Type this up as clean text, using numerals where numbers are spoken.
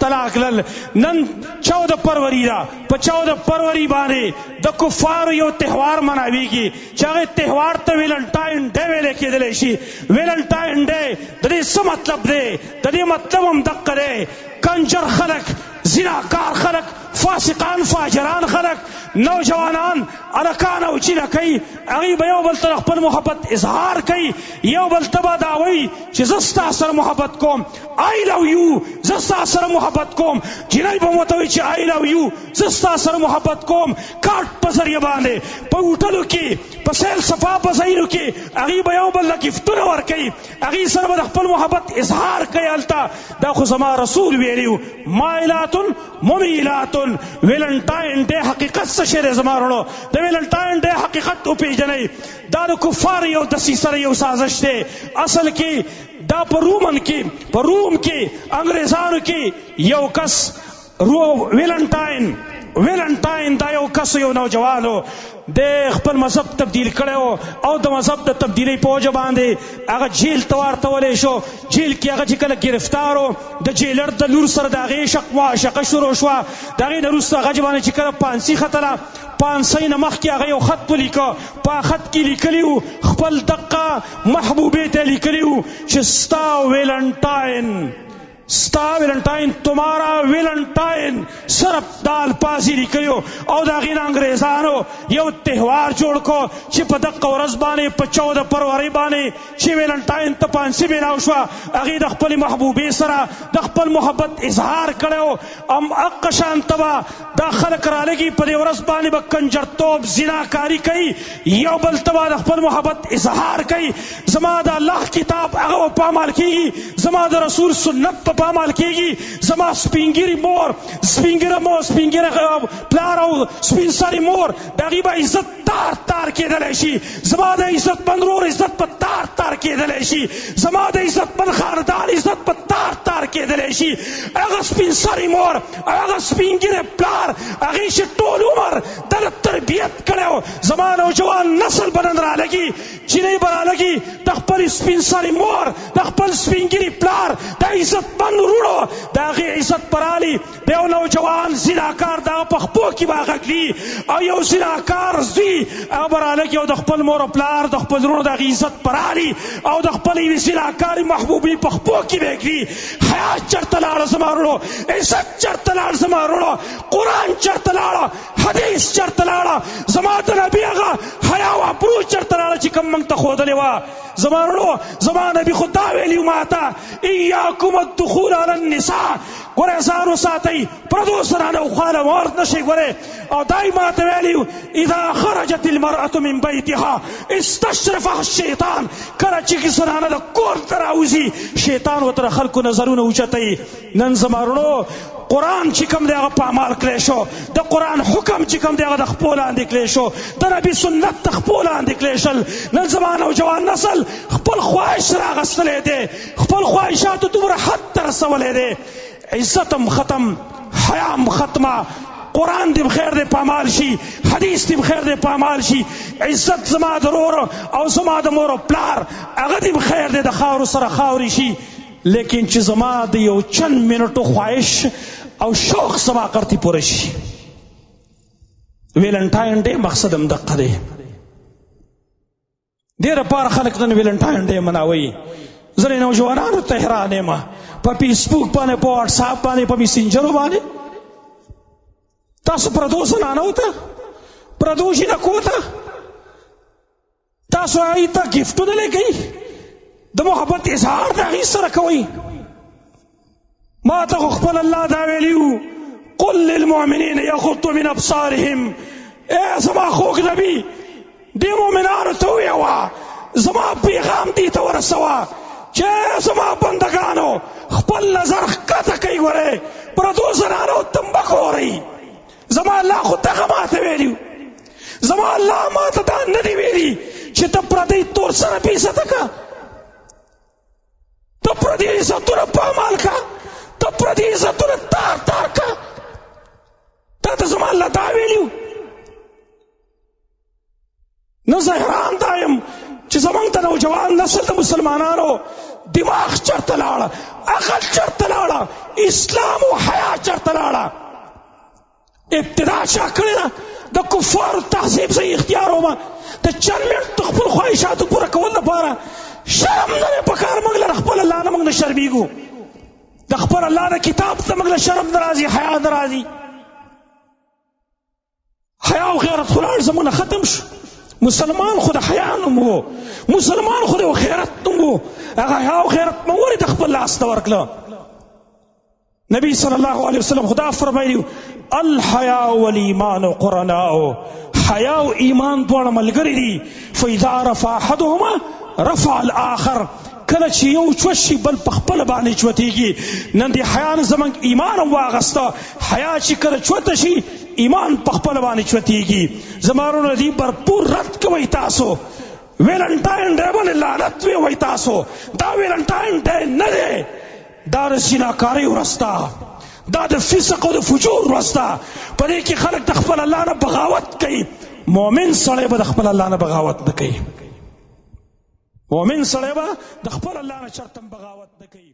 طلاق لل. نن 14 فروری دا، په 14 فروری باندې د کفارو یو تهوار مناویږي چې هغه تهوار ته ویلنټاین ډے ویل کېدلی شي. ویلنټاین ډے د دې څه مطلب دی؟ د دې مطلب هم دقه دی، کنجر خلک، زناکار خلک، فاسقان فاجران خلک، نوجوانان الکان او چینکۍ، هغوی به یو بل ته خپل محبت اظهار کوي، یو بل ته به دا وایي چې زه ستا سره محبت کوم، آی لو یو، زه ستا سره محبت کوم. جنۍ به ورته وایي چې آی لو یو، زه ستا سره محبت کوم. کارت په ذریعه باندې په هوټلو کې، په سیل صفا په ځایونو کې هغوی به یو بل له ګفټونه ورکوي، هغوی سره به د خپل محبت اظهار کوي. هلته دا خو زما رسول ویلي و، مایلات ممیلات. ویلنټاین ډے حقیقت څه شی دی زما وروڼو؟ د ویلنټاین ډے حقیقت وپېژنئ. دا د کفار یو دسیسه یو سازش دی. اصل کې دا په روم کې انګریزانو کې یو کس ویلنټاین دا یو کس، یو نوجوانو، د خپل مذهب تبدیل کړی او د مذهب د تبدیلۍ په وجه باندې هغه جیل ته واستولی شو. جیل کې هغه چې کله گرفتار و، د جیلر د لور سره د هغې معاشقه شروع شوه. د هغې نه وروسته هغه باندې چې کله پانسي ختله، پانسۍ نه مخکې هغه یو خط ولیکه. په خط کې لیکلي وو، خپل دقه محبوبې ته لیکلي وو چې ستا ویلنټاین تمہارا ویلنټاین، صرف دا الفاظ یې لیکلي وو. او د هغې نه انګریزانو یو تهوار جوړ کړو چې په دقه ورځ باندې په 14 فروری باندې چې ویلنټاین ته پانسي میلاو شوه، هغې د خپلې محبوبې سره د خپل محبت اظهار کړی و. هغه شانته به دا خلک رالګي په دې ورځ باندې به کنجرتوب، زناکاري کوي، یو بل ته به د خپل محبت اظهار کوي. زما د الله کتاب هغه په پامال کېږي، زما د رسول سنت په پامال کېږي، زما سپینګیري مور، سپینګیره پلار او سپین سري مور، د هغې به عزت تار کېدلی شي. زما د عزتمند ورور عزت په تار کېدلی شي. زما د عزتمند خاندان عزت په تار کېدلی شي. هغه سپین سري مور، هغه سپینګیره پلار، هغې چې ټول عمر دله تربیت کړی و، زما نوجوان نسل به نن رالګي، جنۍ به رالګي، د خپل سپین سري مور، د خپل سپینګیري پلار، د عزتمند ورونو د هغې عزت به رالي. د یو نوجوان زناکار د هغه په خپو کې به غږ وي، او یو زناکار زوی هغه به رالګي او د خپل مور او پلار، د خپل ورونو د هغې عزت به رالي، او د خپل یوې زناکارې محبوبې په خپو کې به یې کړي. حیا چېرته لاړه زما وروڼو؟ عزت چېرته لاړ زما وروڼو؟ قرآن چېرته لاړه؟ حدیث چېرته لاړه؟ زما د نبي هغه حیا او ابرو چېرته لاړه چې کوم موږ ته ښودلې وه؟ زما وروڼو، زما نبي خو دا ویلي و ما ته، ایاکم الدخول علی النساء، ګورئ ځان وساتئ، پردو زنانه خواله ورد نشئ. ګورئ، او دا یې ما ته ویلي و، اذا خرجت المرأة من بیتها استشرفها الشیطان. کله چې زنانه د کور ته راوځي، شیطان ورته د خلکو نظرونه اوچتوي. نن زما وروڼو، قرآن چې کوم دی هغه پامال کړی شو، د قرآن حکم چې کوم دی هغه د خپو لاندې کړی شو، د نبي سنت د خپو لاندې کړی شل. نن زما نوجوان نسل خپل خواهش راغستلی دی، خپل خواهشاتو دومره حد ته رسولی دی. عزت هم ختم، حیا هم ختمه، قرآن دې بخیر دې پامال شي، حدیث دې بخیر دې پامال شي. عزت زما د ورور او زما د مور او پلار هغه دې بخیر دې د خاورو سره خاورې شي. لیکن چې زما د یو چند منټو خواهش او شوق زما قرتې پوره شي. ویلنټاین ډے مقصد هم دقه دی. ډېره پاره خلک نن ویلنټاین ډے مناوي. ځینې نوجوانانو ته حیران یم، په فیسبوک باندې، په واټساپ باندې، په میسنجرو باندې تاسو پردو زنانو ته، پردو جینکو ته تاسو هغوی ته ګفټونه لیکئ، د محبت اظهار د هغوی سره کوئ. ما ته خو خپل الله دا ویلي و، قل للمؤمنین یغضوا من ابصارهم. ای زما خوږ نبي، دې مؤمنانو ته ووایه، زما پیغام دې ته ورسوه چې زما بندګانو خپل نظر ښکته کوي. ګورئ، پردو زنانو ته مه ګورئ. زما الله خو دغه ما ته ویلي، زما الله ما ته دا نه دی ویلي چې ته پردی تور سره بې عزته که، ته پردي عزتونه پامال که، ته پردي عزتونه تار که. تا ته زما الله دا ویلي. نو زه حیران دا یم چې زمونږ د نوجوان نسل د مسلمانانو دماغ چرته لاړه، عقل چرته لاړه، اسلام او حیا چرته لاړه. ابتدا چا کړې ده؟ د کفارو تهذیب صحیح اختیار ومه د چند منټ خپل خواهشاتو پوره کول لپاره شرم نه دی پکار. موږ له خپل الله نه موږ نه شرمېږو، د خپل الله د کتاب ته موږ له شرم نه راځي، حیا نه راځي. حیا او غیرت خو لاړ زموږ نه ختم شو. مسلمان خو د حیا نوم و، مسلمان خو د غیرت نوم و. هغه حیا او غیرت مو ولې د خپل لاس ته ورکړه؟ نبی صلی الله علیه وسلم خدا فرمایلی الحیا والایمان قرناء، حیا او ایمان دواړه ملګري دي. فاذا رفع احدهما رفع الاخر، کله چې یو چوت شي بل په خپله باندې چوتېږي. نن د حیا نه زموږ ایمان هم واغسته، حیا چې کله چوته شي ایمان په خپله باندې چوتېږي. زما وروڼه دې برپور رد کوئ تاسو. ویلنټاین ډے باندې لعنت ووایئ تاسو. دا ویلنټاین ډے نه دی، دا د زناکارۍ ورځ ده، دا د فسق او د فجور ورځ ده. په دې کې خلک د خپل الله نه بغاوت کوي. مؤمن سړی به د خپل الله نه بغاوت نه کوي، مؤمن سړی به د خپل الله نه چرته بغاوت نه کوي.